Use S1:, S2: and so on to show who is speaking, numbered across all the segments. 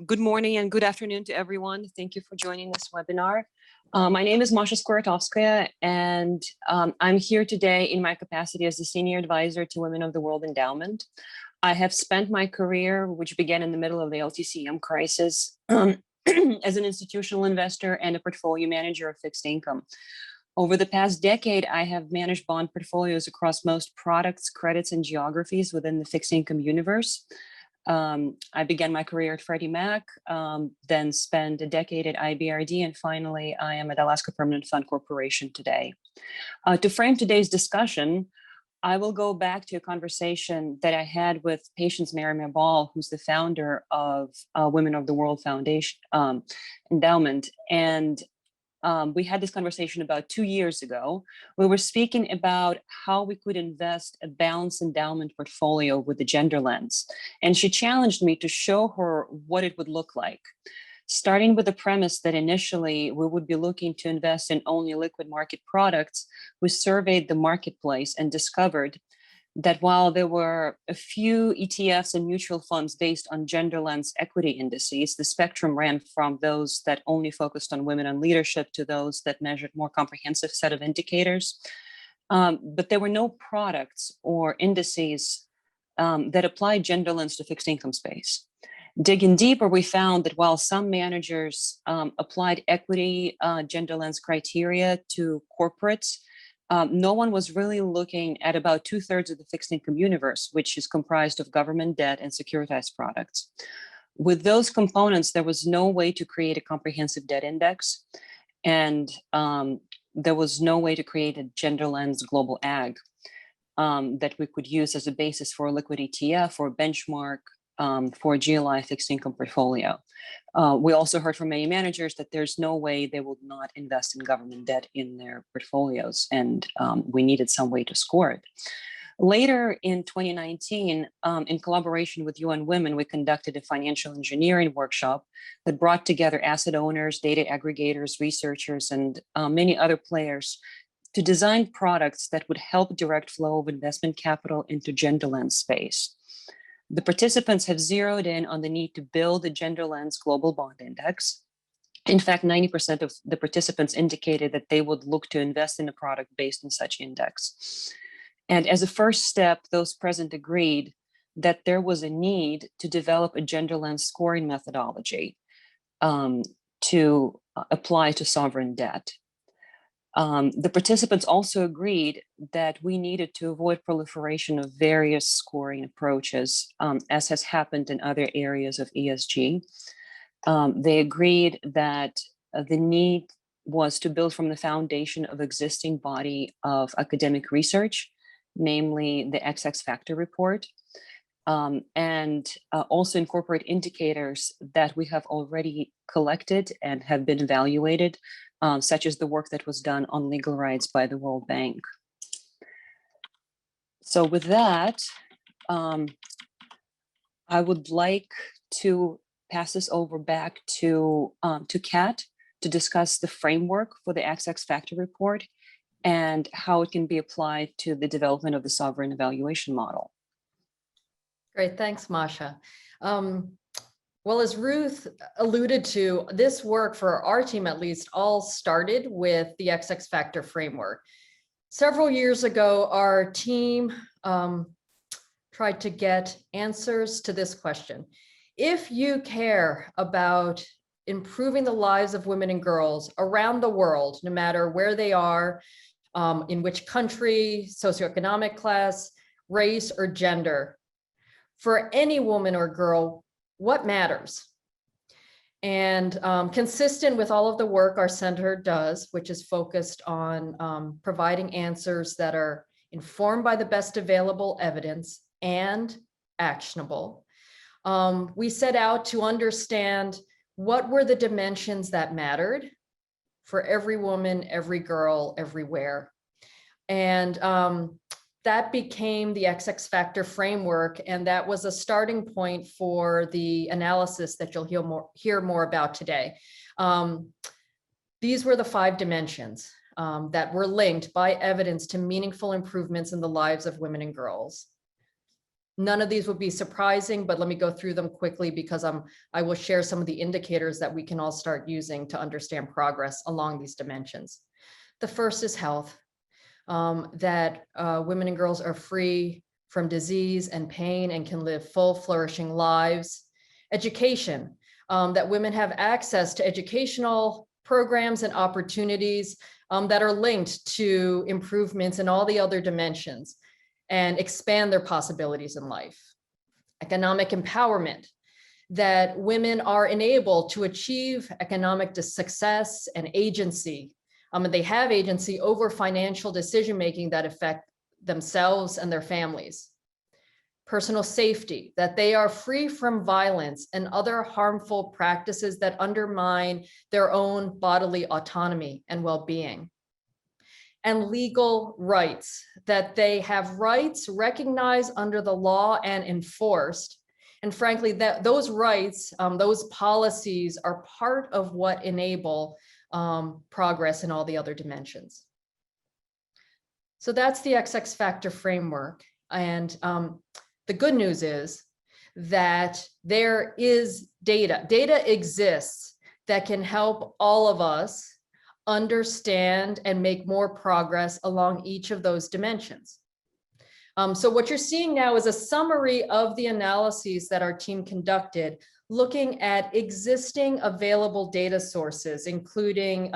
S1: Good morning and good afternoon to everyone. Thank you for joining this webinar. My name is Maria Skuratovskaya, and I'm here today in my capacity as the Senior Advisor to Women of the World Endowment. I have spent my career, which began in the middle of the LTCM crisis, as an institutional investor and a portfolio manager of fixed income. Over the past decade, I have managed bond portfolios across most products, credits, and geographies within the fixed income universe. I began my career at Freddie Mac, then spent a decade at IBRD, and finally, I am at Alaska Permanent Fund Corporation today. To frame today's discussion, I will go back to a conversation that I had with Patience Maria Ball, who's the founder of Women of the World Foundation Endowment. And we had this conversation about 2 years ago. We were speaking about how we could invest a balanced endowment portfolio with the gender lens. And she challenged me to show her what it would look like. Starting with the premise that initially we would be looking to invest in only liquid market products, we surveyed the marketplace and discovered that while there were a few ETFs and mutual funds based on gender lens equity indices, the spectrum ran from those that only focused on women in leadership to those that measured more comprehensive set of indicators. But there were no products or indices that applied gender lens to fixed income space. Digging deeper, we found that while some managers applied equity gender lens criteria to corporates, no one was really looking at about 2/3 of the fixed income universe, which is comprised of government debt and securitized products. With those components, there was no way to create a comprehensive debt index, and there was no way to create a gender lens global ag that we could use as a basis for a liquid ETF or benchmark for a GLI fixed income portfolio. We also heard from many managers that there's no way they would not invest in government debt in their portfolios, and we needed some way to score it. Later in 2019, in collaboration with UN Women, we conducted a financial engineering workshop that brought together asset owners, data aggregators, researchers, and many other players to design products that would help direct flow of investment capital into gender lens space. The participants have zeroed in on the need to build a gender lens global bond index. In fact, 90% of the participants indicated that they would look to invest in a product based on such index. And as a first step, those present agreed that there was a need to develop a gender lens scoring methodology to apply to sovereign debt. The participants also agreed that we needed to avoid proliferation of various scoring approaches, as has happened in other areas of ESG. They agreed that the need was to build from the foundation of existing body of academic research, namely the XX Factor report, and also incorporate indicators that we have already collected and have been evaluated, such as the work that was done on legal rights by the World Bank. So with that, I would like to pass this over back to Kat to discuss the framework for the XX Factor report and how it can be applied to the development of the sovereign evaluation model.
S2: Great, thanks, Masha. Well, as Ruth alluded to, this work for our team, at least, all started with the XX Factor framework. Several years ago, our team tried to get answers to this question. If you care about improving the lives of women and girls around the world, no matter where they are, in which country, socioeconomic class, race, or gender, for any woman or girl, what matters? And consistent with all of the work our center does, which is focused on providing answers that are informed by the best available evidence and actionable, we set out to understand what were the dimensions that mattered for every woman, every girl, everywhere. And that became the XX Factor framework, and that was a starting point for the analysis that you'll hear more about today. These were the 5 dimensions that were linked by evidence to meaningful improvements in the lives of women and girls. None of these would be surprising, but let me go through them quickly because I will share some of the indicators that we can all start using to understand progress along these dimensions. The first is health, that women and girls are free from disease and pain and can live full, flourishing lives. Education, that women have access to educational programs and opportunities that are linked to improvements in all the other dimensions and expand their possibilities in life. Economic empowerment, that women are enabled to achieve economic success and agency. And they have agency over financial decision-making that affect themselves and their families. Personal safety, that they are free from violence and other harmful practices that undermine their own bodily autonomy and well-being. And legal rights, that they have rights recognized under the law and enforced. And frankly, that those rights, those policies are part of what enable progress in all the other dimensions. So that's the XX factor framework. And the good news is that there is data. Data exists that can help all of us understand and make more progress along each of those dimensions. So what you're seeing now is a summary of the analyses that our team conducted, looking at existing available data sources, including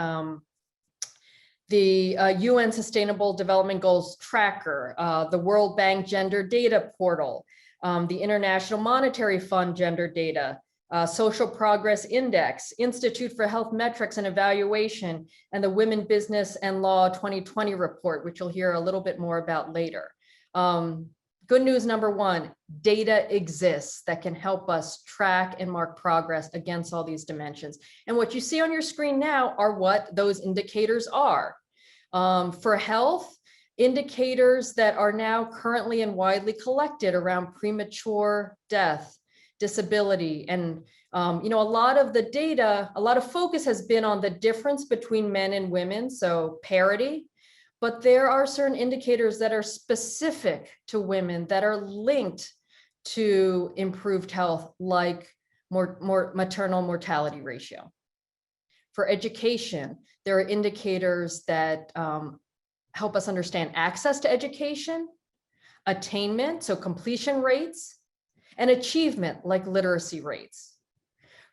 S2: the UN Sustainable Development Goals Tracker, the World Bank Gender Data Portal, the International Monetary Fund Gender Data, Social Progress Index, Institute for Health Metrics and Evaluation, and the Women, Business and Law 2020 report, which you'll hear a little bit more about later. Good news number one, data exists that can help us track and mark progress against all these dimensions. And what you see on your screen now are what those indicators are. For health, indicators that are now currently and widely collected around premature death, disability, and a lot of the data, a lot of focus has been on the difference between men and women, so parity. But there are certain indicators that are specific to women that are linked to improved health, like more maternal mortality ratio. For education, there are indicators that help us understand access to education, attainment, so completion rates, and achievement, like literacy rates.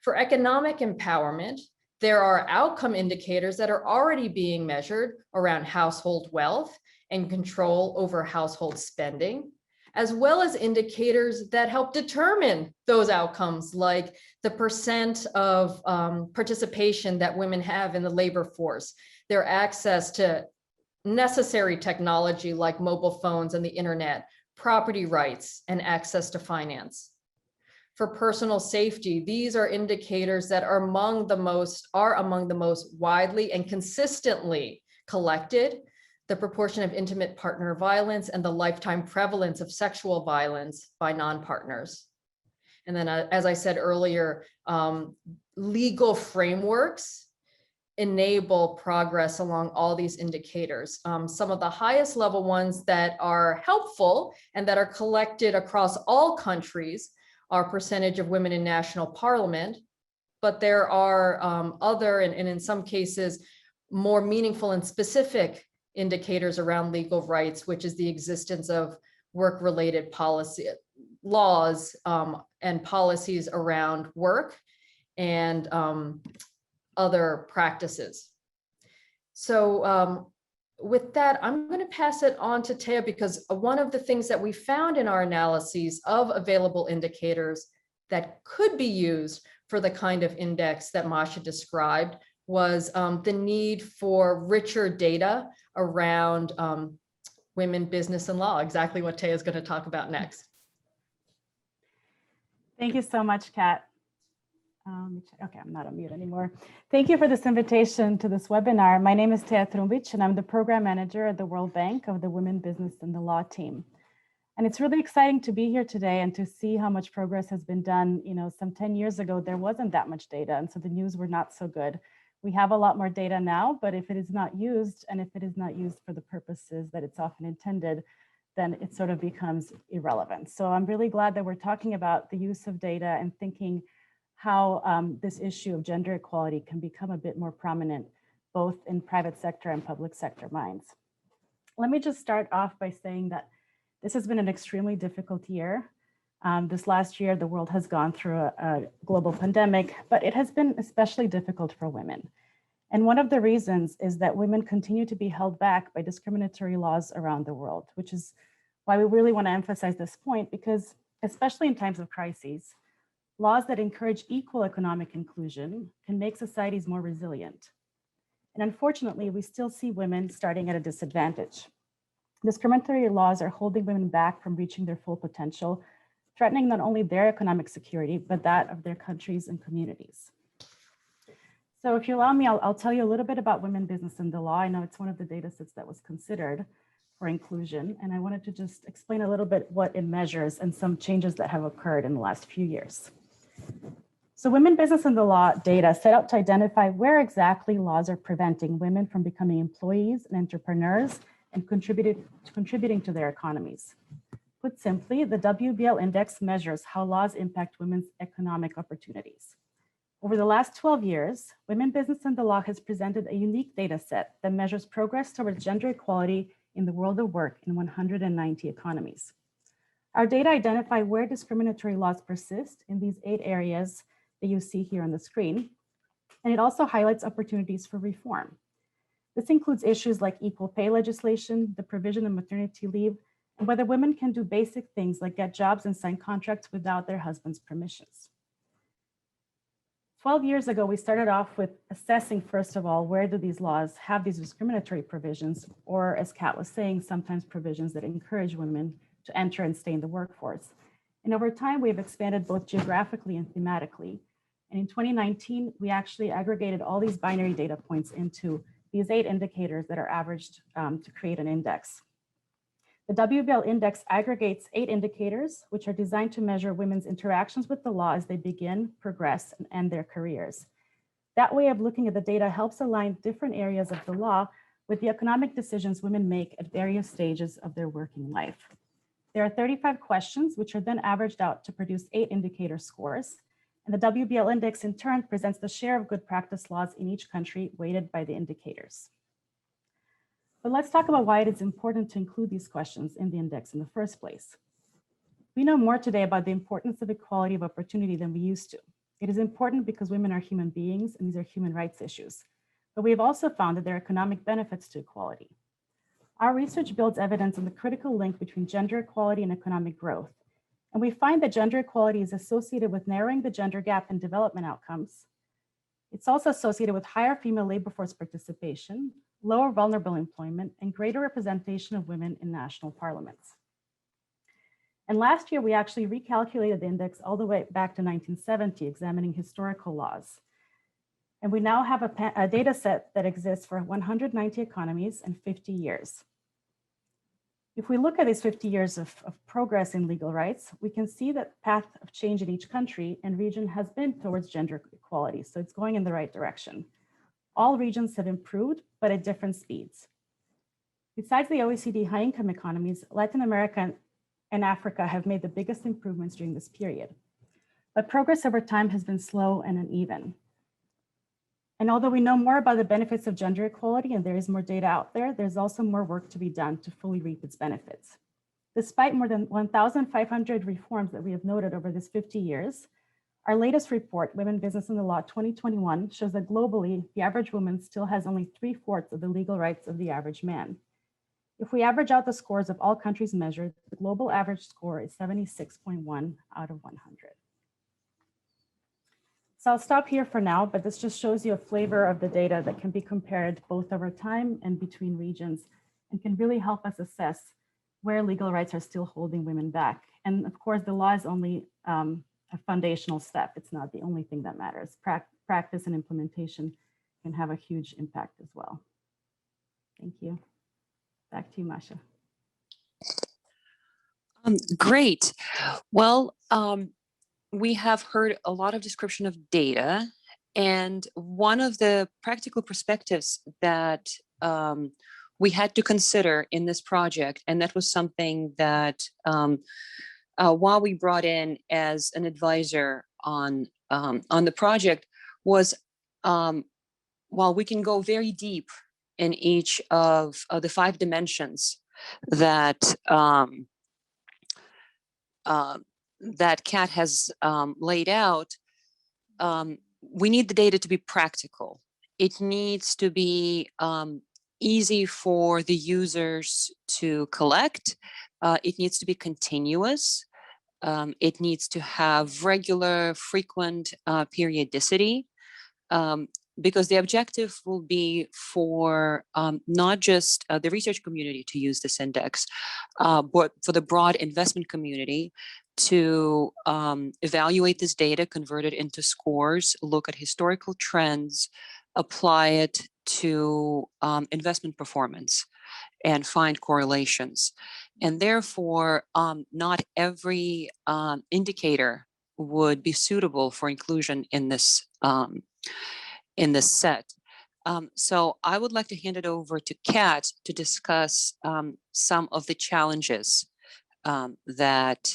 S2: For economic empowerment, there are outcome indicators that are already being measured around household wealth and control over household spending, as well as indicators that help determine those outcomes, like the percent of participation that women have in the labor force, their access to necessary technology like mobile phones and the internet, property rights, and access to finance. For personal safety, these are indicators that are among the most widely and consistently collected. The proportion of intimate partner violence and the lifetime prevalence of sexual violence by non-partners. And then, as I said earlier, legal frameworks enable progress along all these indicators. Some of the highest level ones that are helpful and that are collected across all countries are percentage of women in national parliament, but there are other, and in some cases, more meaningful and specific indicators around legal rights, which is the existence of work-related policy laws and policies around work and other practices. So with that, I'm going to pass it on to Taya, because one of the things that we found in our analyses of available indicators that could be used for the kind of index that Masha described was the need for richer data around women, business, and law, exactly what Taya is going to talk about next.
S3: Thank you so much, Kat. Okay, I'm not on mute anymore. Thank you for this invitation to this webinar. My name is Tea Trumbic, and I'm the program manager at the World Bank of the Women, Business, and the Law team. And it's really exciting to be here today and to see how much progress has been done. Some 10 years ago, there wasn't that much data, and so the news were not so good. We have a lot more data now, but if it is not used, and if it is not used for the purposes that it's often intended, then it sort of becomes irrelevant. So I'm really glad that we're talking about the use of data and thinking how this issue of gender equality can become a bit more prominent, both in private sector and public sector minds. Let me just start off by saying that this has been an extremely difficult year. This last year, the world has gone through a global pandemic, but it has been especially difficult for women. And one of the reasons is that women continue to be held back by discriminatory laws around the world, which is why we really want to emphasize this point, because especially in times of crises, laws that encourage equal economic inclusion can make societies more resilient. And unfortunately, we still see women starting at a disadvantage. Discriminatory laws are holding women back from reaching their full potential, threatening not only their economic security, but that of their countries and communities. So if you allow me, I'll tell you a little bit about women, business, and the law. I know it's one of the data sets that was considered for inclusion, and I wanted to just explain a little bit what it measures and some changes that have occurred in the last few years. So women, business, and the law data set out to identify where exactly laws are preventing women from becoming employees and entrepreneurs and contributing to their economies. Put simply, the WBL index measures how laws impact women's economic opportunities. Over the last 12 years, Women, Business, and the Law has presented a unique data set that measures progress towards gender equality in the world of work in 190 economies. Our data identify where discriminatory laws persist in these 8 areas that you see here on the screen, and it also highlights opportunities for reform. This includes issues like equal pay legislation, the provision of maternity leave, and whether women can do basic things like get jobs and sign contracts without their husband's permissions. 12 years ago, we started off with assessing, first of all, where do these laws have these discriminatory provisions, or as Kat was saying, sometimes provisions that encourage women to enter and stay in the workforce. And over time, we've expanded both geographically and thematically. And in 2019, we actually aggregated all these binary data points into these 8 indicators that are averaged to create an index. The WBL index aggregates 8 indicators, which are designed to measure women's interactions with the law as they begin, progress, and end their careers. That way of looking at the data helps align different areas of the law with the economic decisions women make at various stages of their working life. There are 35 questions, which are then averaged out to produce 8 indicator scores. And the WBL index in turn presents the share of good practice laws in each country weighted by the indicators. But let's talk about why it is important to include these questions in the index in the first place. We know more today about the importance of equality of opportunity than we used to. It is important because women are human beings and these are human rights issues. But we have also found that there are economic benefits to equality. Our research builds evidence on the critical link between gender equality and economic growth. And we find that gender equality is associated with narrowing the gender gap in development outcomes. It's also associated with higher female labor force participation, lower vulnerable employment, and greater representation of women in national parliaments. And last year, we actually recalculated the index all the way back to 1970, examining historical laws. And we now have a data set that exists for 190 economies and 50 years. If we look at these 50 years of progress in legal rights, we can see that the path of change in each country and region has been towards gender equality. So it's going in the right direction. All regions have improved, but at different speeds. Besides the OECD high-income economies, Latin America and Africa have made the biggest improvements during this period. But progress over time has been slow and uneven. And although we know more about the benefits of gender equality and there is more data out there, there's also more work to be done to fully reap its benefits. Despite more than 1,500 reforms that we have noted over this 50 years, our latest report, Women, Business, and the Law 2021, shows that globally, the average woman still has only 3/4 of the legal rights of the average man. If we average out the scores of all countries measured, the global average score is 76.1 out of 100. So I'll stop here for now, but this just shows you a flavor of the data that can be compared both over time and between regions and can really help us assess where legal rights are still holding women back. And of course, the law is only a foundational step. It's not the only thing that matters. Practice and implementation can have a huge impact as well. Thank you. Back to you, Masha.
S1: Great. Well, we have heard a lot of description of data, and one of the practical perspectives that we had to consider in this project, and that was something that WoWE brought in as an advisor on the project, was while we can go very deep in each of the 5 dimensions that that Kat has laid out, we need the data to be practical. It needs to be easy for the users to collect. It needs to be continuous. It needs to have regular, frequent periodicity, because the objective will be for not just the research community to use this index, but for the broad investment community to evaluate this data, convert it into scores, look at historical trends, apply it to investment performance, and find correlations. And therefore, not every indicator would be suitable for inclusion in this set. So I would like to hand it over to Kat to discuss some of the challenges that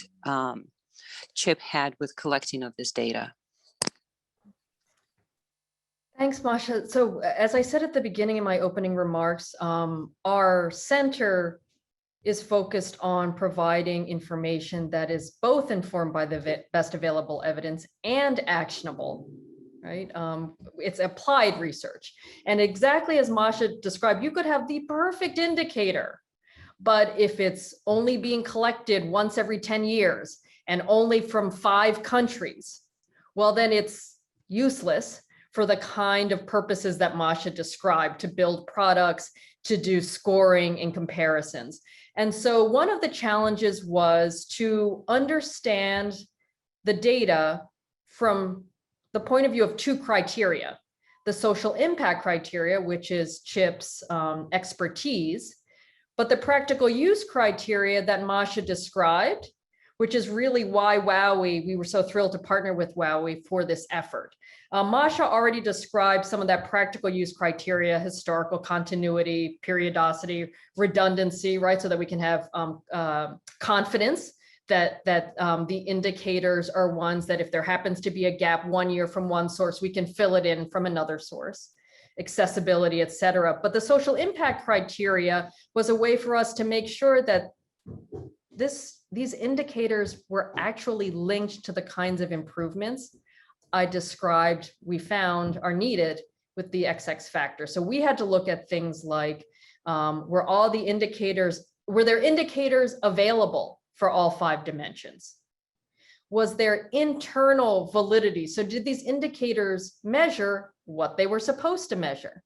S1: Chip had with collecting of this data.
S2: Thanks, Masha. So as I said at the beginning in my opening remarks, our center is focused on providing information that is both informed by the best available evidence and actionable, right? It's applied research. And exactly as Masha described, you could have the perfect indicator, but if it's only being collected once every 10 years and only from 5 countries, well, then it's useless for the kind of purposes that Masha described, to build products, to do scoring and comparisons. And so one of the challenges was to understand the data from the point of view of 2 criteria: the social impact criteria, which is Chip's expertise, but the practical use criteria that Masha described, which is really why WoWE, we were so thrilled to partner with WoWE for this effort. Masha already described some of that practical use criteria: historical continuity, periodicity, redundancy, right? So that we can have confidence that the indicators are ones that if there happens to be a gap 1 year from one source, we can fill it in from another source, accessibility, et cetera. But the social impact criteria was a way for us to make sure that these indicators were actually linked to the kinds of improvements I described we found are needed with the XX factor. So we had to look at things like, were there indicators available for all 5 dimensions? Was there internal validity? So did these indicators measure what they were supposed to measure?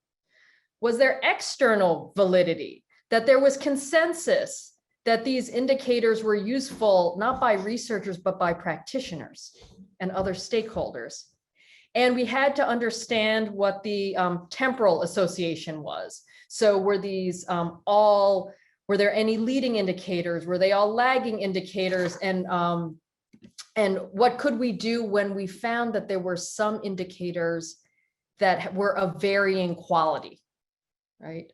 S2: Was there external validity, that there was consensus that these indicators were useful, not by researchers, but by practitioners and other stakeholders? And we had to understand what the temporal association was. So were these were there any leading indicators? Were they all lagging indicators? And what could we do when we found that there were some indicators that were of varying quality, right?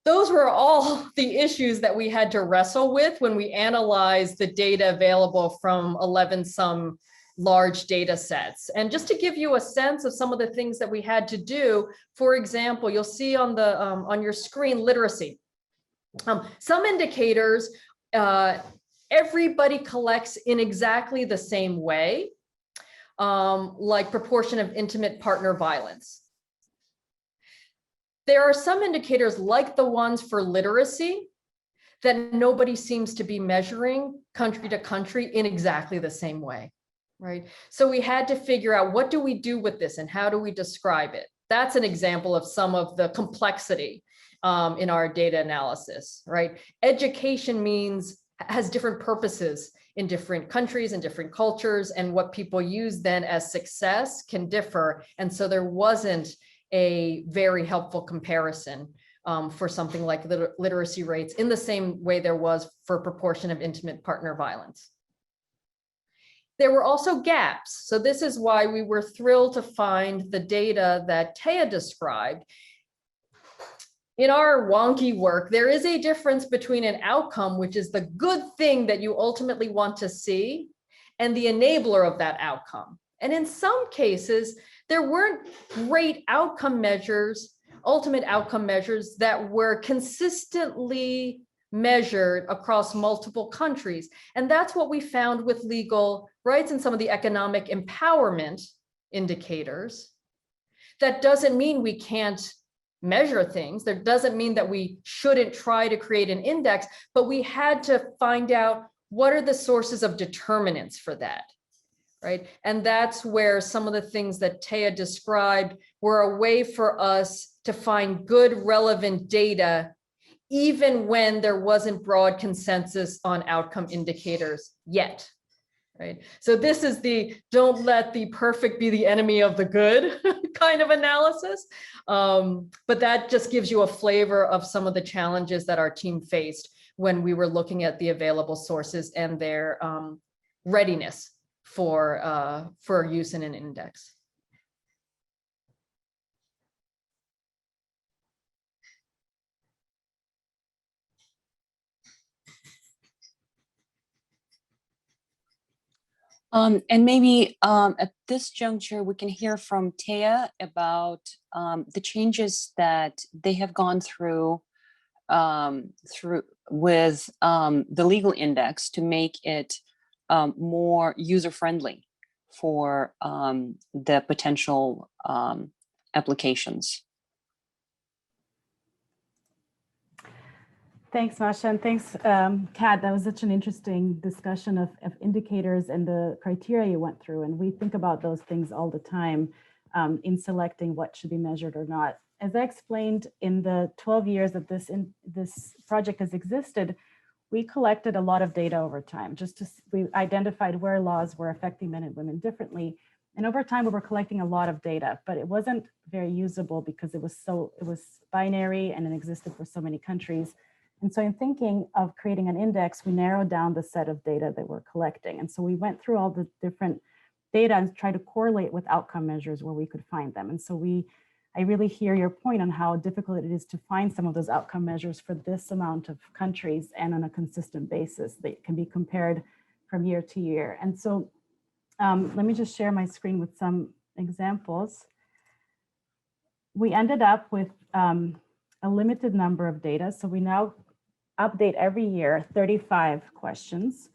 S2: Those were all the issues that we had to wrestle with when we analyzed the data available from 11 some large data sets. And just to give you a sense of some of the things that we had to do, for example, you'll see on the on your screen literacy. Some indicators, everybody collects in exactly the same way, like proportion of intimate partner violence. There are some indicators like the ones for literacy that nobody seems to be measuring country to country in exactly the same way, right? So we had to figure out, what do we do with this and how do we describe it? That's an example of some of the complexity in our data analysis, right? Education has different purposes in different countries and different cultures, and what people use then as success can differ. And so there wasn't a very helpful comparison for something like literacy rates in the same way there was for proportion of intimate partner violence. There were also gaps. So this is why we were thrilled to find the data that Taya described. in our wonky work, there is a difference between an outcome, which is the good thing that you ultimately want to see, and the enabler of that outcome. And in some cases, there weren't great outcome measures, ultimate outcome measures that were consistently measured across multiple countries. And that's what we found with legal rights and some of the economic empowerment indicators. That doesn't mean we can't measure things. That doesn't mean that we shouldn't try to create an index, but we had to find out what are the sources of determinants for that, right? And that's where some of the things that Taya described were a way for us to find good relevant data, even when there wasn't broad consensus on outcome indicators yet. Right. So this is the don't let the perfect be the enemy of the good kind of analysis. But that just gives you a flavor of some of the challenges that our team faced when we were looking at the available sources and their readiness for use in an index.
S1: And maybe at this juncture, we can hear from Taya about the changes that they have gone through with the legal index to make it more user-friendly for the potential applications.
S3: Thanks, Masha, and thanks, Kat. That was such an interesting discussion of indicators and the criteria you went through. And we think about those things all the time in selecting what should be measured or not. As I explained, in the 12 years that this project has existed, we collected a lot of data over time. We identified where laws were affecting men and women differently. And over time, we were collecting a lot of data, but it wasn't very usable because it was binary and it existed for so many countries. And so in thinking of creating an index, we narrowed down the set of data that we're collecting. And so we went through all the different data and tried to correlate with outcome measures where we could find them. And so I really hear your point on how difficult it is to find some of those outcome measures for this amount of countries and on a consistent basis that can be compared from year to year. And so let me just share my screen with some examples. We ended up with a limited number of data. So we now update every year 35 questions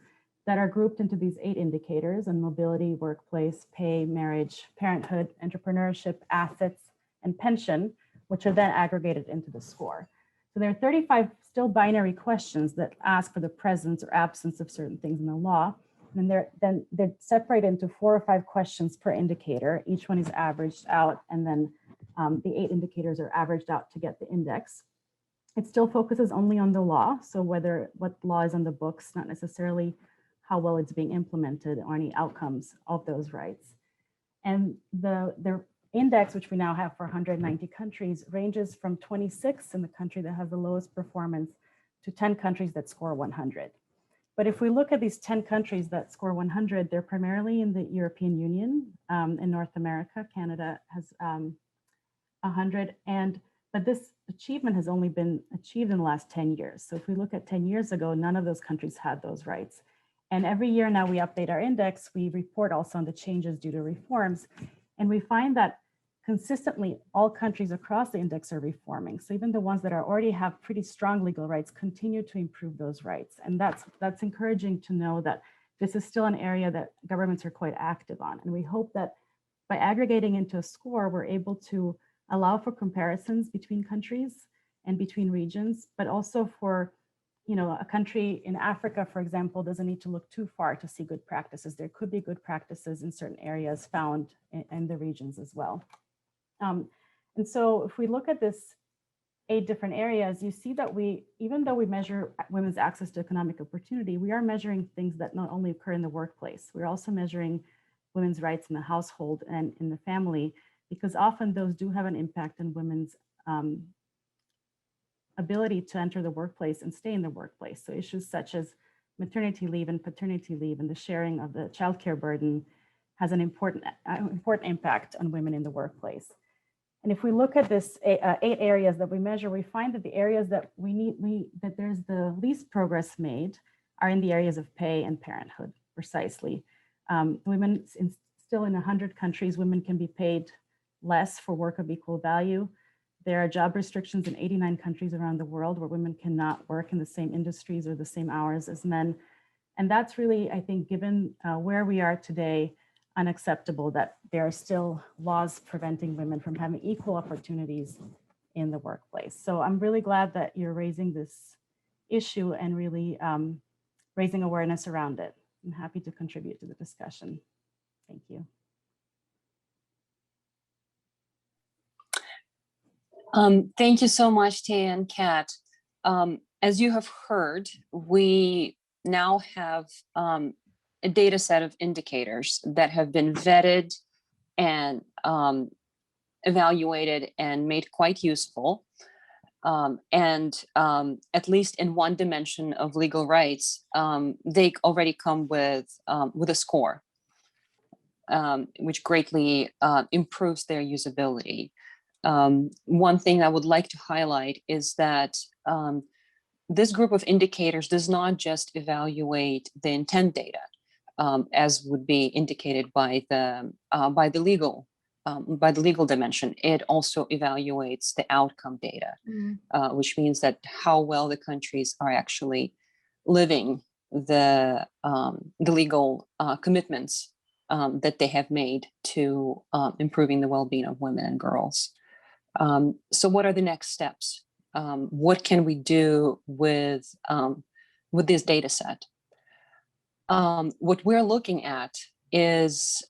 S3: that are grouped into these 8 indicators on mobility, workplace, pay, marriage, parenthood, entrepreneurship, assets, and pension, which are then aggregated into the score. So there are 35 still binary questions that ask for the presence or absence of certain things in the law. And they're separated into 4 or 5 questions per indicator. Each one is averaged out, and then the 8 indicators are averaged out to get the index. It still focuses only on the law. So what law is on the books, not necessarily how well it's being implemented or any outcomes of those rights. And the index, which we now have for 190 countries, ranges from 26 in the country that has the lowest performance to 10 countries that score 100. But if we look at these 10 countries that score 100, they're primarily in the European Union. In North America, Canada has 100. But this achievement has only been achieved in the last 10 years. So if we look at 10 years ago, none of those countries had those rights. And every year now we update our index, we report also on the changes due to reforms. And we find that consistently all countries across the index are reforming. So even the ones that already have pretty strong legal rights continue to improve those rights. And that's encouraging to know that this is still an area that governments are quite active on. And we hope that by aggregating into a score, we're able to allow for comparisons between countries and between regions, but also for, a country in Africa, for example, doesn't need to look too far to see good practices. There could be good practices in certain areas found in the regions as well. And so if we look at this 8 different areas, you see that even though we measure women's access to economic opportunity, we are measuring things that not only occur in the workplace, we're also measuring women's rights in the household and in the family, because often those do have an impact on women's ability to enter the workplace and stay in the workplace. So issues such as maternity leave and paternity leave and the sharing of the childcare burden has an important impact on women in the workplace. And if we look at this 8 areas that we measure, we find that the areas that that there's the least progress made are in the areas of pay and parenthood, precisely. Still in 100 countries, women can be paid less for work of equal value. There are job restrictions in 89 countries around the world where women cannot work in the same industries or the same hours as men. And that's really, I think, given where we are today, unacceptable that there are still laws preventing women from having equal opportunities in the workplace. So I'm really glad that you're raising this issue and really raising awareness around it. I'm happy to contribute to the discussion. Thank you.
S1: Thank you so much, Tia and Kat. As you have heard, we now have a data set of indicators that have been vetted and evaluated and made quite useful. At least in one dimension of legal rights, they already come with a score, which greatly improves their usability. One thing I would like to highlight is that this group of indicators does not just evaluate the intent data, as would be indicated by the legal dimension. It also evaluates the outcome data, which means that how well the countries are actually living the legal commitments that they have made to improving the well-being of women and girls. So what are the next steps? What can we do with this data set? What we're looking at is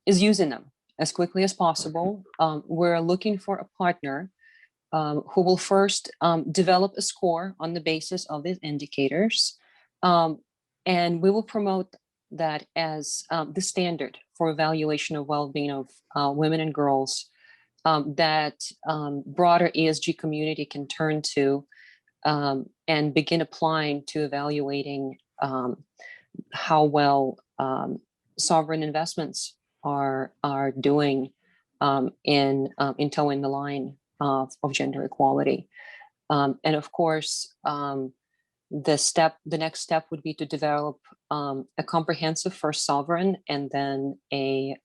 S1: using them as quickly as possible. We're looking for a partner who will first develop a score on the basis of these indicators, and we will promote that as the standard for evaluation of well-being of women and girls that broader ESG community can turn to and begin applying to evaluating how well sovereign investments are doing in towing the line of gender equality. And of course, the next step would be to develop a comprehensive first sovereign and then a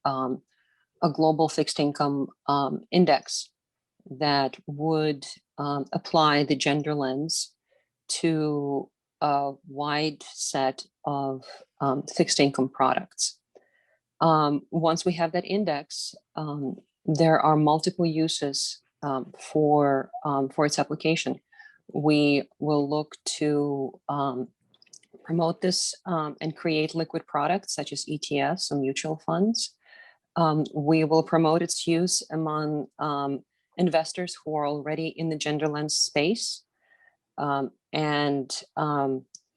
S1: global fixed income index that would apply the gender lens to a wide set of fixed income products. Once we have that index, there are multiple uses for its application. We will look to promote this and create liquid products such as ETFs and mutual funds. We will promote its use among investors who are already in the gender lens space and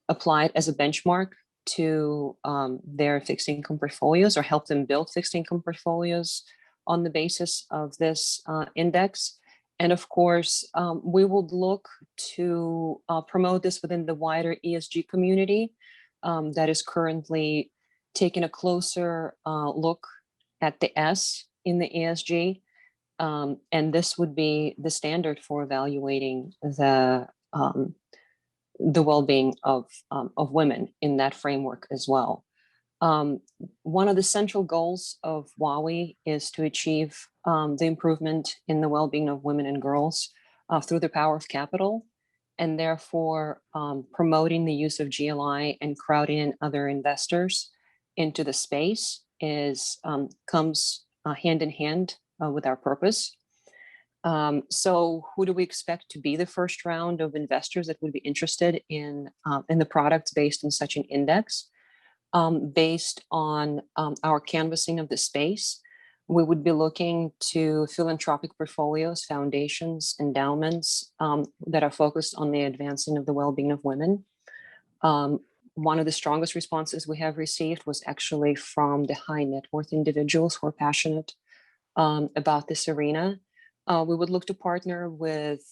S1: apply it as a benchmark to their fixed income portfolios or help them build fixed income portfolios on the basis of this index. And of course, we will look to promote this within the wider ESG community that is currently taking a closer look at the S in the ESG. And this would be the standard for evaluating the well-being of women in that framework as well. One of the central goals of WoWE is to achieve the improvement in the well-being of women and girls through the power of capital, and therefore promoting the use of GLI and crowding in other investors into the space comes hand in hand with our purpose. So who do we expect to be the first round of investors that would be interested in the products based on such an index? Based on our canvassing of the space, we would be looking to philanthropic portfolios, foundations, endowments that are focused on the advancing of the well-being of women. One of the strongest responses we have received was actually from the high net worth individuals who are passionate about this arena. We would look to partner with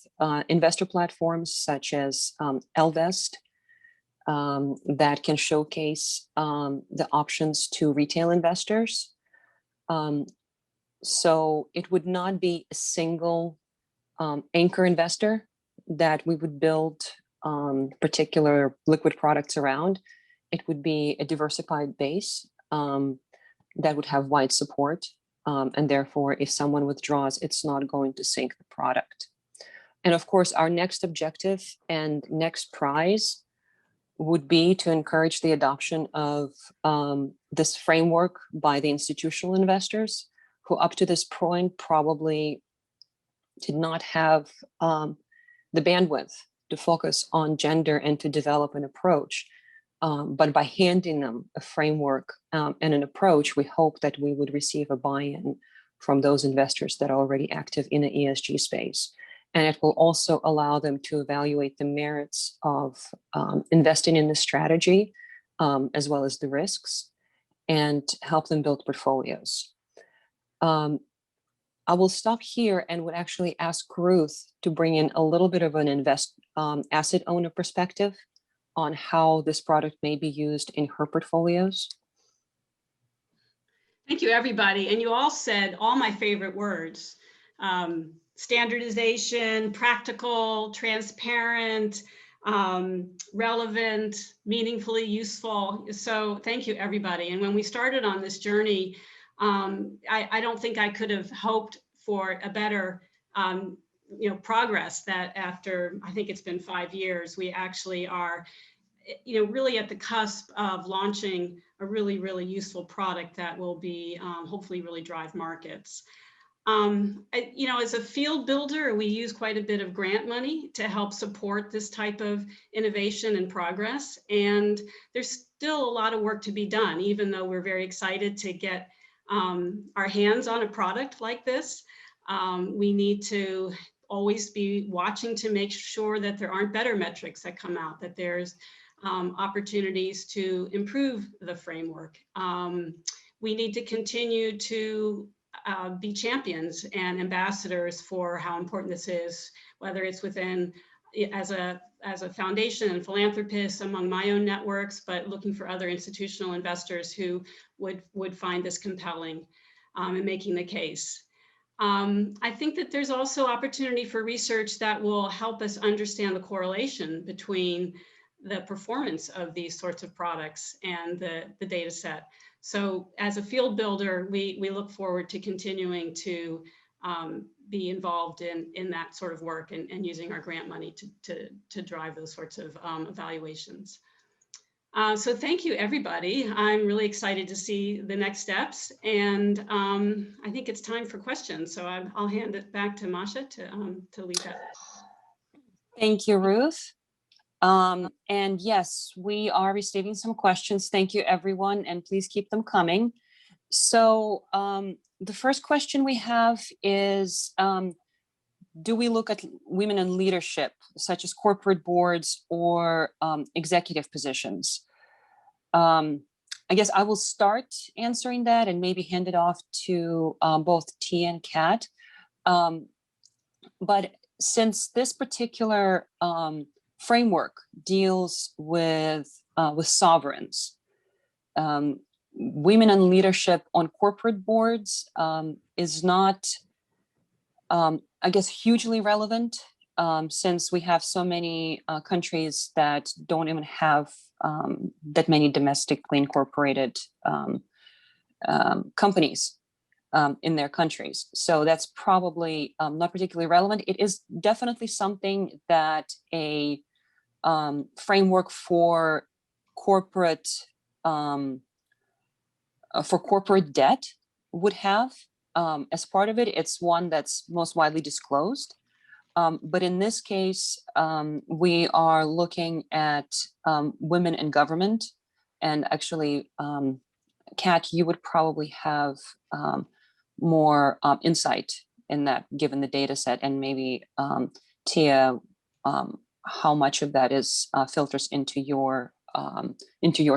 S1: investor platforms such as Elvest that can showcase the options to retail investors. So it would not be a single anchor investor that we would build particular liquid products around. It would be a diversified base that would have wide support. And therefore, if someone withdraws, it's not going to sink the product. And of course, our next objective and next prize would be to encourage the adoption of this framework by the institutional investors who up to this point probably did not have the bandwidth to focus on gender and to develop an approach. But by handing them a framework and an approach, we hope that we would receive a buy-in from those investors that are already active in the ESG space. And it will also allow them to evaluate the merits of investing in the strategy, as well as the risks, and help them build portfolios. I will stop here and would actually ask Ruth to bring in a little bit of an asset owner perspective on how this product may be used in her portfolios.
S4: Thank you, everybody. And you all said all my favorite words. Standardization, practical, transparent, relevant, meaningfully useful. So thank you, everybody. And when we started on this journey, I don't think I could have hoped for a better progress that after, I think it's been 5 years, we actually are really at the cusp of launching a really, really useful product that will be hopefully really drive markets. As a field builder, we use quite a bit of grant money to help support this type of innovation and progress. And there's still a lot of work to be done, even though we're very excited to get our hands on a product like this. We need to always be watching to make sure that there aren't better metrics that come out, that there's opportunities to improve the framework. We need to continue to be champions and ambassadors for how important this is, whether it's within as a foundation and philanthropist among my own networks, but looking for other institutional investors who would find this compelling and making the case. I think that there's also opportunity for research that will help us understand the correlation between the performance of these sorts of products and the data set. So as a field builder, we look forward to continuing to be involved in that sort of work and using our grant money to drive those sorts of evaluations. So thank you, everybody. I'm really excited to see the next steps, and I think it's time for questions. So I'll hand it back to Masha to lead that.
S1: Thank you, Ruth. And yes, we are receiving some questions. Thank you, everyone, and please keep them coming. So the first question we have is, do we look at women in leadership, such as corporate boards or executive positions? I guess I will start answering that and maybe hand it off to both Tea and Kat. But since this particular framework deals with sovereigns, women in leadership on corporate boards is not, I guess, hugely relevant, since we have so many countries that don't even have that many domestically incorporated companies in their countries. So that's probably not particularly relevant. It is definitely something that a framework for corporate debt would have as part of it. It's one that's most widely disclosed. But in this case, we are looking at women in government, and actually, Kat, you would probably have more insight in that, given the data set, and maybe Tia, how much of that is filters into your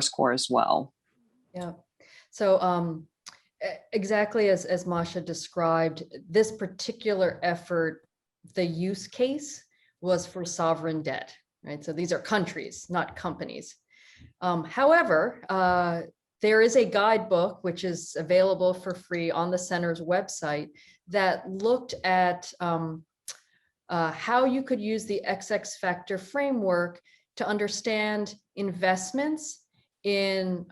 S1: score as well.
S2: Yeah. So exactly as Masha described, this particular effort, the use case was for sovereign debt, right? So these are countries, not companies. However, there is a guidebook which is available for free on the center's website that looked at how you could use the XX factor framework to understand investments in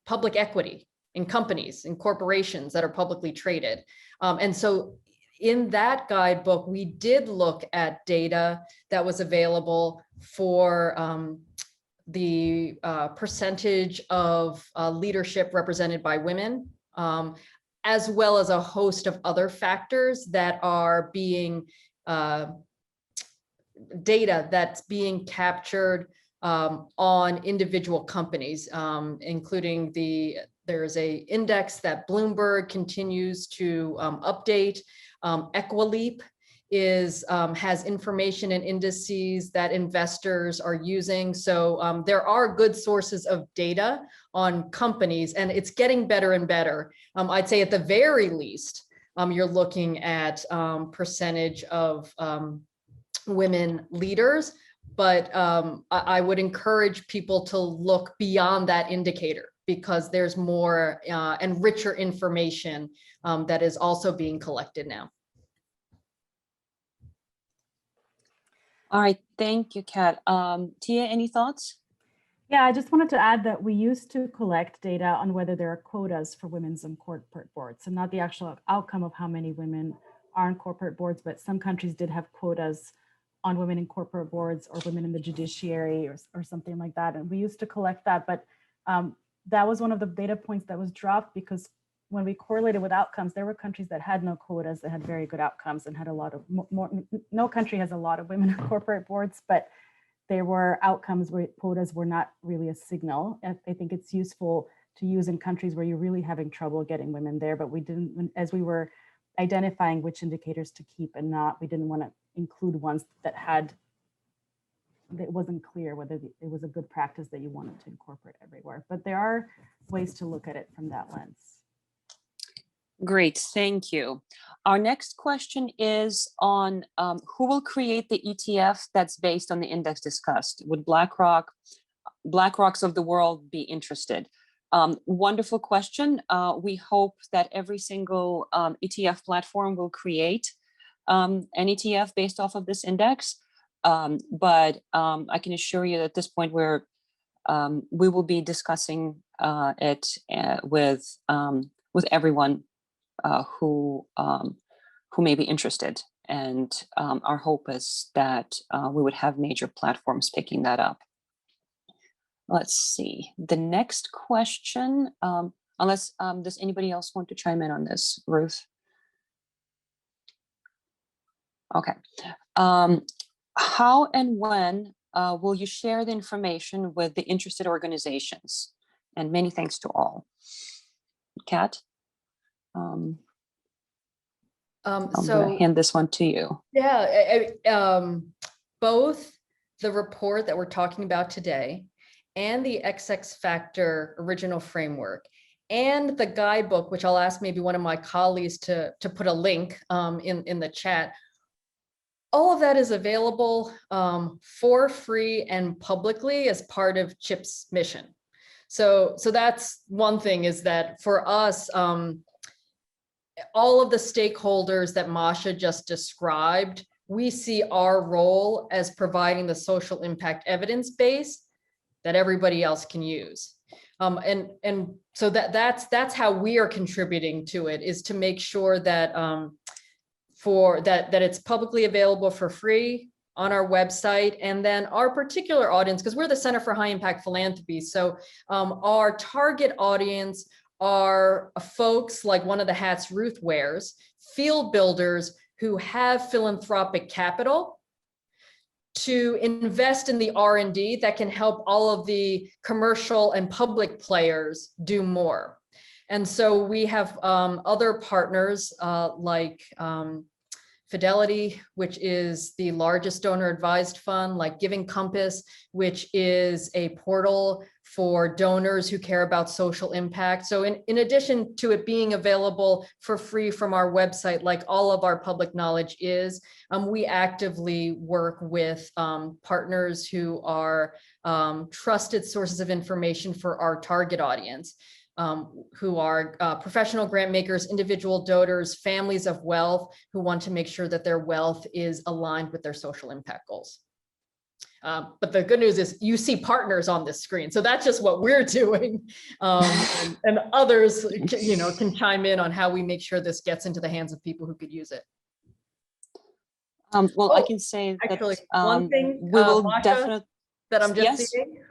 S2: public equity, in companies, in corporations that are publicly traded. And so in that guidebook, we did look at data that was available for the percentage of leadership represented by women, as well as a host of other factors that are being data that's being captured on individual companies, including there's a index that Bloomberg continues to update. Equileap has information and indices that investors are using. So there are good sources of data on companies, and it's getting better and better. I'd say at the very least, you're looking at percentage of women leaders, but I would encourage people to look beyond that indicator, because there's more and richer information that is also being collected now.
S1: All right, thank you, Kat. Tia, any thoughts?
S3: Yeah, I just wanted to add that we used to collect data on whether there are quotas for women's on corporate boards, and not the actual outcome of how many women are on corporate boards, but some countries did have quotas on women in corporate boards or women in the judiciary or something like that. And we used to collect that, but that was one of the data points that was dropped, because when we correlated with outcomes, there were countries that had no quotas that had very good outcomes and had a lot of more. No country has a lot of women on corporate boards, but there were outcomes where quotas were not really a signal. And I think it's useful to use in countries where you're really having trouble getting women there, but we didn't, as we were identifying which indicators to keep and not, we didn't want to include ones that it wasn't clear whether it was a good practice that you wanted to incorporate everywhere. But there are ways to look at it from that lens.
S1: Great, thank you. Our next question is on who will create the ETF that's based on the index discussed? Would BlackRocks of the world be interested? Wonderful question. We hope that every single ETF platform will create an ETF based off of this index. But I can assure you that at this point we will be discussing it with everyone who may be interested, and our hope is that we would have major platforms picking that up. Let's see the next question. Unless does anybody else want to chime in on this, Ruth? Okay. How and when will you share the information with the interested organizations? And many thanks to all. Kat? I'm gonna hand this one to you.
S2: Yeah, both the report that we're talking about today and the XX Factor original framework and the guidebook, which I'll ask maybe one of my colleagues to put a link in the chat. All of that is available for free and publicly as part of CHIP's mission. So that's one thing, is that for us, all of the stakeholders that Masha just described, we see our role as providing the social impact evidence base that everybody else can use. And so that's how we are contributing to it, is to make sure that that it's publicly available for free on our website. And then our particular audience, because we're the Center for High Impact Philanthropy, so our target audience are folks like one of the hats Ruth wears, field builders who have philanthropic capital to invest in the R&D that can help all of the commercial and public players do more. And so we have other partners like Fidelity, which is the largest donor advised fund, like Giving Compass, which is a portal for donors who care about social impact. So in addition to it being available for free from our website, like all of our public knowledge is, we actively work with partners who are trusted sources of information for our target audience, who are professional grant makers, individual donors, families of wealth who want to make sure that their wealth is aligned with their social impact goals. But the good news is you see partners on this screen. So that's just what we're doing. And others, can chime in on how we make sure this gets into the hands of people who could use it.
S1: Well, I can say
S2: Actually,
S1: that
S2: one thing,
S1: we will
S2: Masha,
S1: definitely.
S2: that I'm just seeing.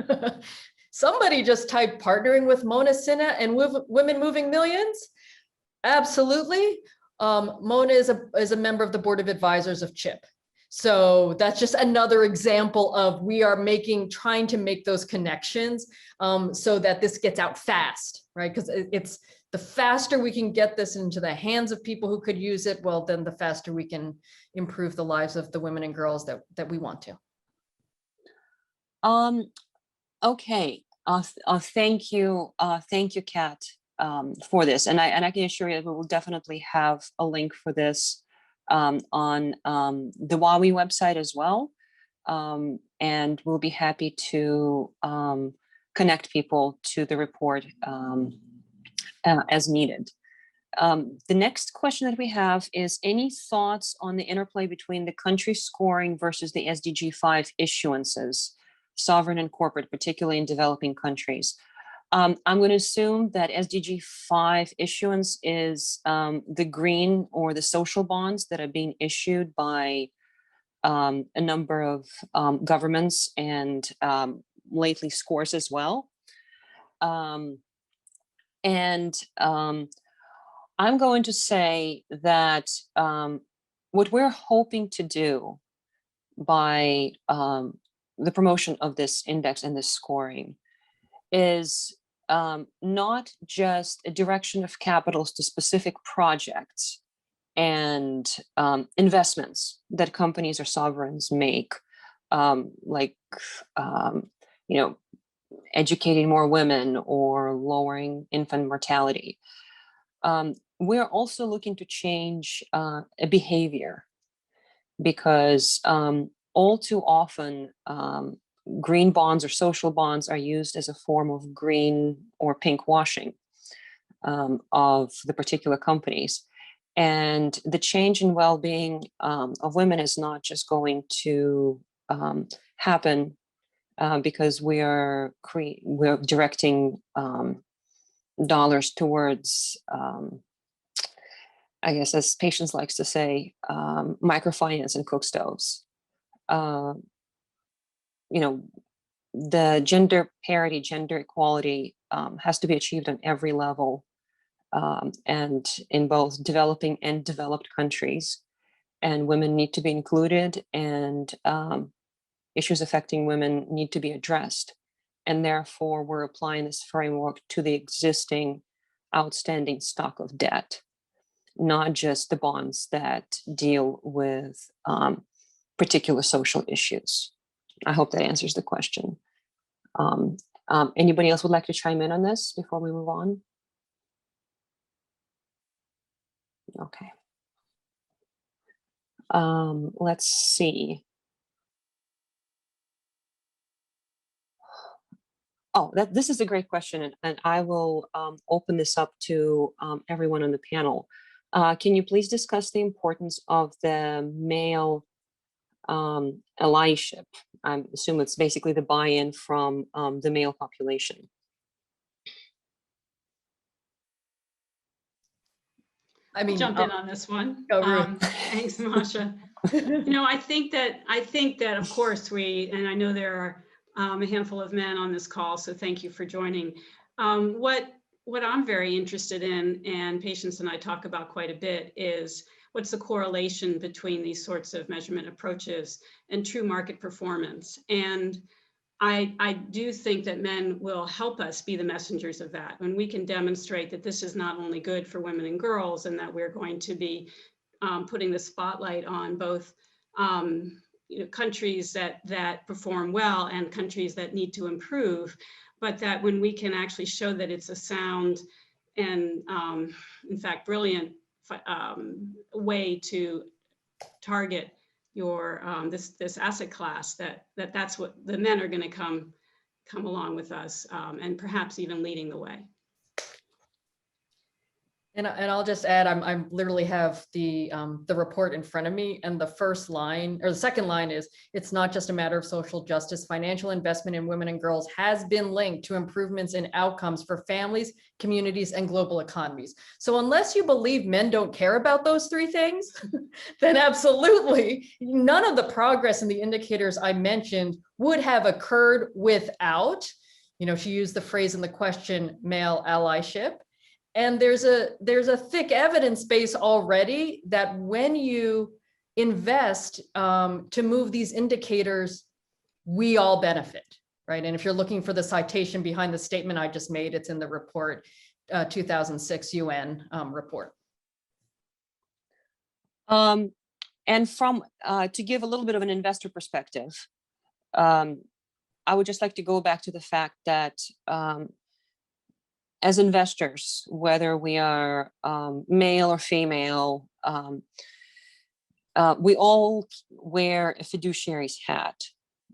S2: Somebody just typed partnering with Mona Sinha and Women Moving Millions. Absolutely. Mona is a member of the board of advisors of CHIP. So that's just another example of we are trying to make those connections so that this gets out fast, right? Because it's the faster we can get this into the hands of people who could use it, well, then the faster we can improve the lives of the women and girls that we want to.
S1: Okay. Thank you, Kat, for this, and I can assure you that we will definitely have a link for this on the WoWE website as well, and we'll be happy to connect people to the report as needed. The next question that we have is, any thoughts on the interplay between the country scoring versus the SDG 5 issuances, sovereign and corporate, particularly in developing countries? I'm going to assume that SDG 5 issuance is the green or the social bonds that are being issued by a number of governments and lately scores as well. I'm going to say that what we're hoping to do by the promotion of this index and this scoring is not just a direction of capitals to specific projects and investments that companies or sovereigns make, like educating more women or lowering infant mortality. We're also looking to change a behavior, because all too often green bonds or social bonds are used as a form of green or pink washing of the particular companies. And the change in well-being of women is not just going to happen because we're directing dollars towards, I guess, as Patience likes to say, microfinance and cook stoves. The gender parity, gender equality has to be achieved on every level, and in both developing and developed countries. And women need to be included, and issues affecting women need to be addressed. And therefore, we're applying this framework to the existing outstanding stock of debt, not just the bonds that deal with particular social issues. I hope that answers the question. Anybody else would like to chime in on this before we move on? Okay. Let's see. Oh, this is a great question, and I will open this up to everyone on the panel. Can you please discuss the importance of the male allyship? I assume it's basically the buy-in from the male population.
S4: I'll jump in on this one. Thanks, Masha. I think that of course and I know there are a handful of men on this call, so thank you for joining. What I'm very interested in, and Patience and I talk about quite a bit, is what's the correlation between these sorts of measurement approaches and true market performance. And I do think that men will help us be the messengers of that when we can demonstrate that this is not only good for women and girls, and that we're going to be putting the spotlight on both countries that perform well and countries that need to improve, but that when we can actually show that it's a sound and in fact brilliant way to target your this asset class, that's what the men are going to come come along with us, and perhaps even leading the way.
S2: And I'll just add, I literally have the report in front of me, and the first line or the second line is, it's not just a matter of social justice. Financial investment in women and girls has been linked to improvements in outcomes for families, communities, and global economies. So unless you believe men don't care about those three things, then absolutely none of the progress in the indicators I mentioned would have occurred without, she used the phrase in the question, male allyship. And there's a thick evidence base already that when you invest to move these indicators, we all benefit, right? And if you're looking for the citation behind the statement I just made, it's in the report, 2006 UN report.
S1: And from to give a little bit of an investor perspective, I would just like to go back to the fact that as investors, whether we are male or female, we all wear a fiduciary's hat.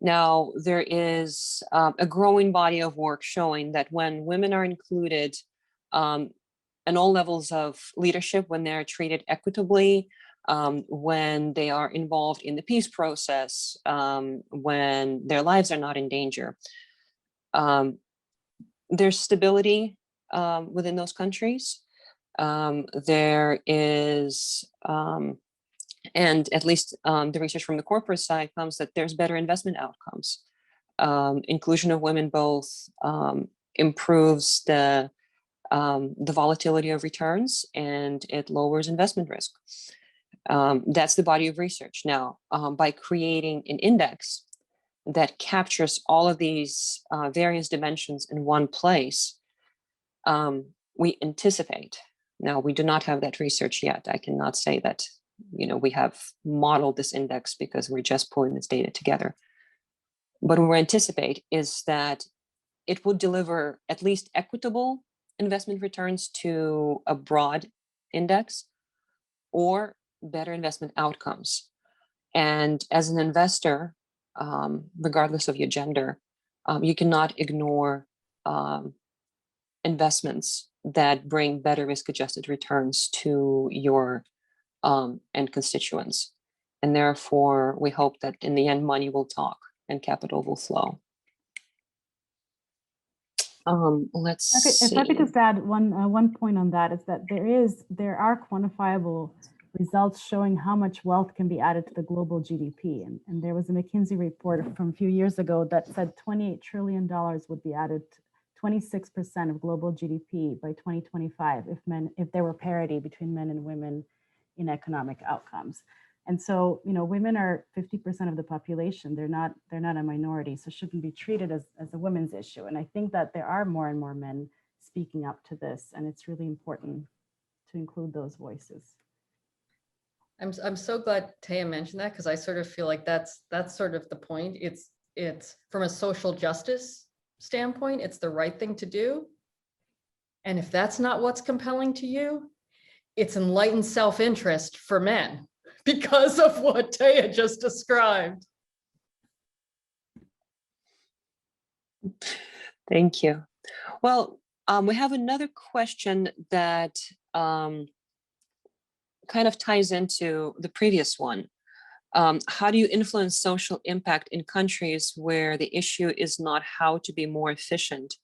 S1: Now, there is a growing body of work showing that when women are included in all levels of leadership, when they're treated equitably, when they are involved in the peace process, when their lives are not in danger, there's stability within those countries. There is, and at least the research from the corporate side comes that there's better investment outcomes. Inclusion of women both improves the volatility of returns, and it lowers investment risk. That's the body of research. Now, by creating an index that captures all of these various dimensions in one place, we anticipate. Now, we do not have that research yet. I cannot say that, we have modeled this index because we're just pulling this data together. But what we anticipate is that it would deliver at least equitable investment returns to a broad index, or better investment outcomes. And as an investor, regardless of your gender, you cannot ignore investments that bring better risk-adjusted returns to your end constituents. And therefore, we hope that in the end, money will talk and capital will flow. Let's see.
S3: If I could just add one point on that, is that there are quantifiable results showing how much wealth can be added to the global GDP. And there was a McKinsey report from a few years ago that said $28 trillion would be added, 26% of global GDP by 2025 if there were parity between men and women in economic outcomes. And so, women are 50% of the population. They're not a minority, so shouldn't be treated as a women's issue. And I think that there are more and more men speaking up to this, and it's really important to include those voices.
S2: I'm so glad Taya mentioned that, because I sort of feel like that's sort of the point. It's from a social justice standpoint, it's the right thing to do. And if that's not what's compelling to you, it's enlightened self-interest for men, because of what Taya just described.
S1: Thank you. Well, we have another question that kind of ties into the previous one. How do you influence social impact in countries where the issue is not how to be more efficient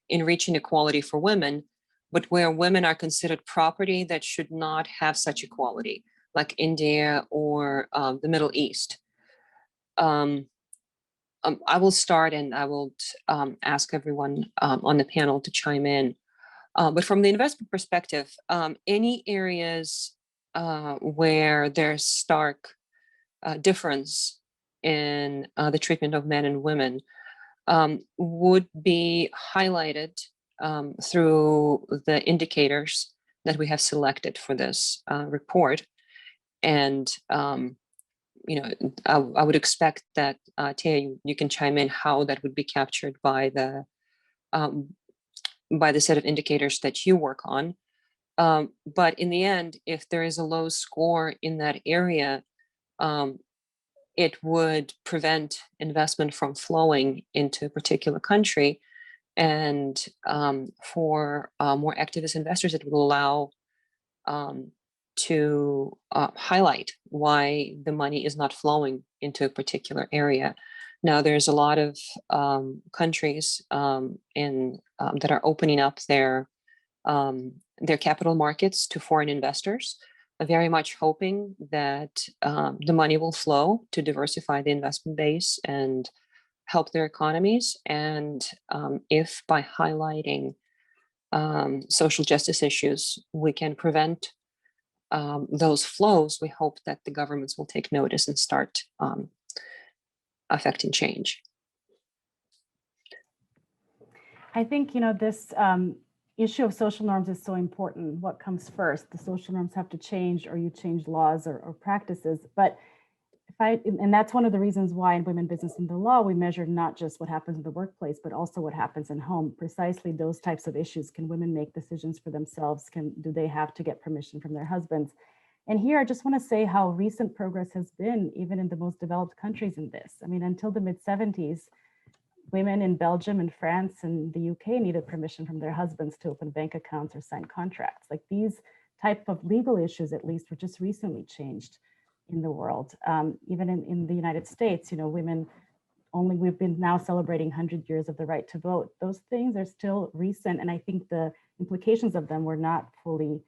S1: in reaching equality for women, but where women are considered property that should not have such equality, like India or the Middle East? I will start, and I will ask everyone on the panel to chime in. But from the investment perspective, any areas where there's stark difference in the treatment of men and women would be highlighted through the indicators that we have selected for this report. And I would expect that Tia, you can chime in how that would be captured by the set of indicators that you work on. But in the end, if there is a low score in that area, it would prevent investment from flowing into a particular country. And for more activist investors, it will allow to highlight why the money is not flowing into a particular area. Now, there's a lot of countries that are opening up their capital markets to foreign investors, very much hoping that the money will flow to diversify the investment base and help their economies. And if by highlighting social justice issues, we can prevent those flows, we hope that the governments will take notice and start affecting change.
S3: I think, this issue of social norms is so important. What comes first? The social norms have to change, or you change laws or practices. But and that's one of the reasons why in Women, Business, and the Law, we measure not just what happens in the workplace, but also what happens in home. Precisely those types of issues. Can women make decisions for themselves? Do they have to get permission from their husbands? And here, I just want to say how recent progress has been, even in the most developed countries in this. I mean, until the mid-70s, women in Belgium and France and the UK needed permission from their husbands to open bank accounts or sign contracts. Like these type of legal issues, at least, were just recently changed in the world. Even in the United States, women we've been now celebrating 100 years of the right to vote. Those things are still recent, and I think the implications of them were not fully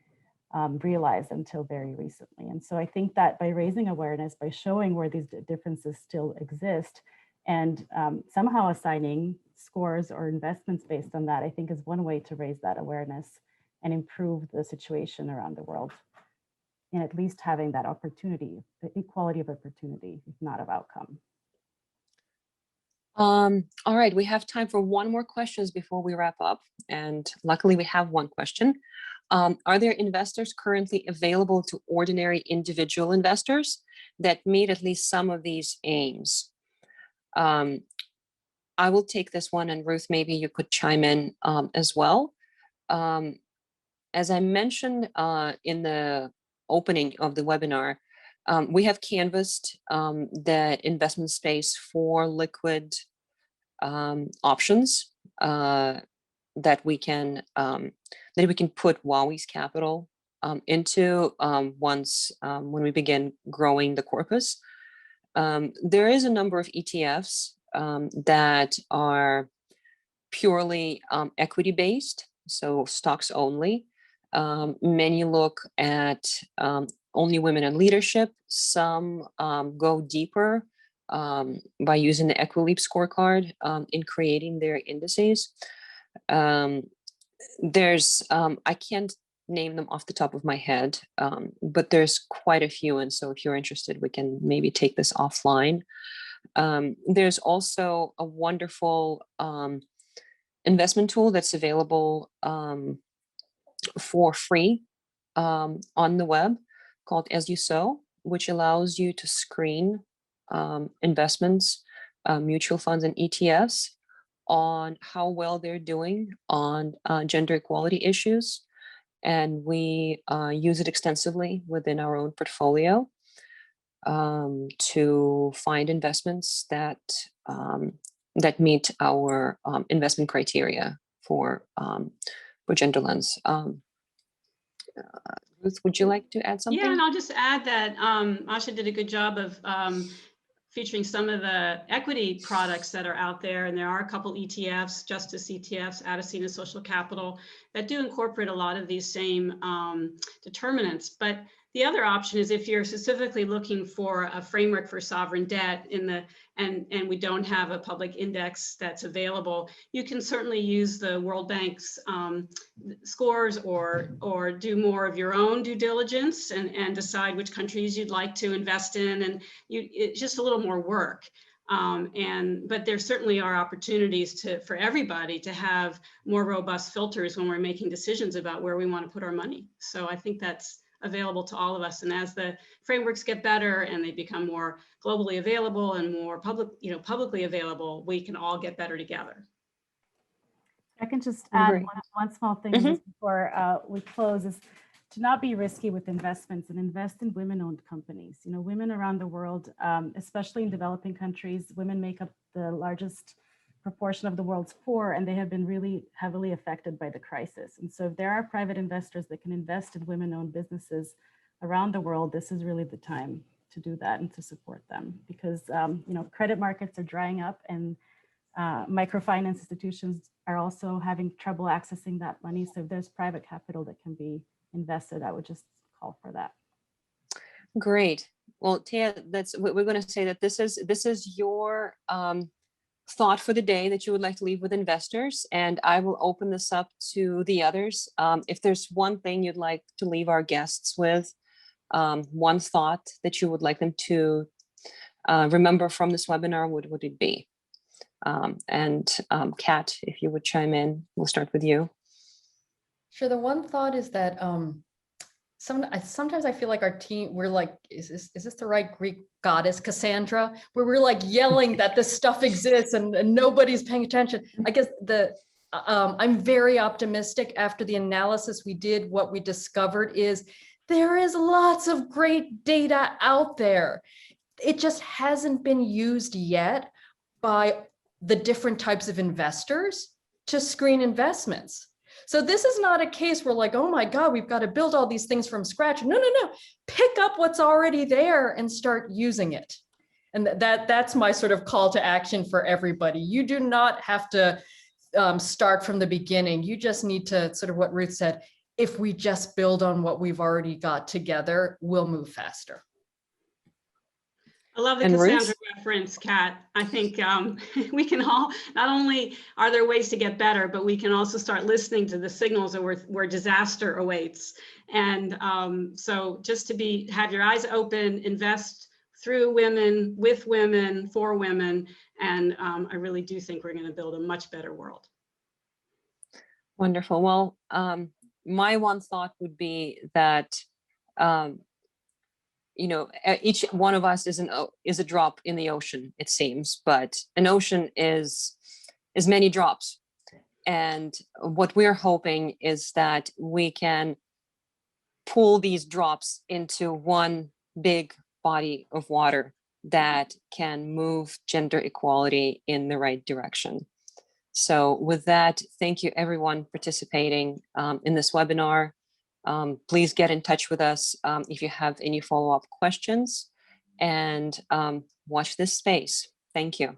S3: realized until very recently. And so I think that by raising awareness, by showing where these differences still exist, and somehow assigning scores or investments based on that, I think is one way to raise that awareness and improve the situation around the world. And at least having that opportunity, the equality of opportunity, if not of outcome.
S1: All right, we have time for one more questions before we wrap up. And luckily we have one question. Are there investors currently available to ordinary individual investors that meet at least some of these aims? I will take this one, and Ruth, maybe you could chime in as well. As I mentioned in the opening of the webinar, we have canvassed the investment space for liquid options that we can put WoWE's capital into once when we begin growing the corpus. There is a number of ETFs that are purely equity based, so stocks only. Many look at only women in leadership. Some go deeper by using the Equileap scorecard in creating their indices. There's, I can't name them off the top of my head, but there's quite a few. And so if you're interested, we can maybe take this offline. There's also a wonderful investment tool that's available for free on the web called As You Sow, which allows you to screen investments, mutual funds, and ETFs on how well they're doing on gender equality issues. And we use it extensively within our own portfolio to find investments that that meet our investment criteria for gender lens. Ruth, would you like to add something?
S4: Yeah, and I'll just add that Masha did a good job of featuring some of the equity products that are out there. And there are a couple ETFs, Justice ETFs, Addicina Social Capital, that do incorporate a lot of these same determinants. But the other option is if you're specifically looking for a framework for sovereign debt and we don't have a public index that's available, you can certainly use the World Bank's scores or do more of your own due diligence and decide which countries you'd like to invest in. And it's just a little more work. But there certainly are opportunities for everybody to have more robust filters when we're making decisions about where we want to put our money. So I think that's available to all of us. And as the frameworks get better and they become more globally available and more publicly available, we can all get better together.
S3: I can just add one small thing on this before we close. Is to not be risky with investments and invest in women-owned companies. You know, women around the world, especially in developing countries, women make up the largest proportion of the world's poor, and they have been really heavily affected by the crisis. And so if there are private investors that can invest in women-owned businesses around the world, this is really the time to do that and to support them, because you know, credit markets are drying up, and microfinance institutions are also having trouble accessing that money. So if there's private capital that can be invested, I would just call for that.
S1: Great. Well, Tia, that's what we're going to say, that this is your thought for the day that you would like to leave with investors, and I will open this up to the others. If there's one thing you'd like to leave our guests with, one thought that you would like them to remember from this webinar, what would it be? Kat, if you would chime in, we'll start with you.
S2: Sure. The one thought is that sometimes I feel like our team, we're like, is this the right Greek goddess, Cassandra, where we're like yelling that this stuff exists and nobody's paying attention. I guess I'm very optimistic after the analysis we did. What we discovered is there is lots of great data out there. It just hasn't been used yet by the different types of investors to screen investments. So this is not a case where like, oh my God, we've got to build all these things from scratch. No. Pick up what's already there and start using it. And that's my sort of call to action for everybody. You do not have to start from the beginning. You just need to, sort of what Ruth said, if we just build on what we've already got together, we'll move faster.
S4: I love the
S1: And
S4: Cassandra
S1: Ruth?
S4: reference, Kat. I think we can all, not only are there ways to get better, but we can also start listening to the signals of where disaster awaits. And so just to have your eyes open, invest through women, with women, for women. And I really do think we're going to build a much better world.
S1: Wonderful. Well, my one thought would be that you know, each one of us is a drop in the ocean, it seems, but an ocean is many drops. And what we're hoping is that we can pull these drops into one big body of water that can move gender equality in the right direction. So with that, thank you everyone participating in this webinar. Please get in touch with us if you have any follow-up questions, and watch this space. Thank you.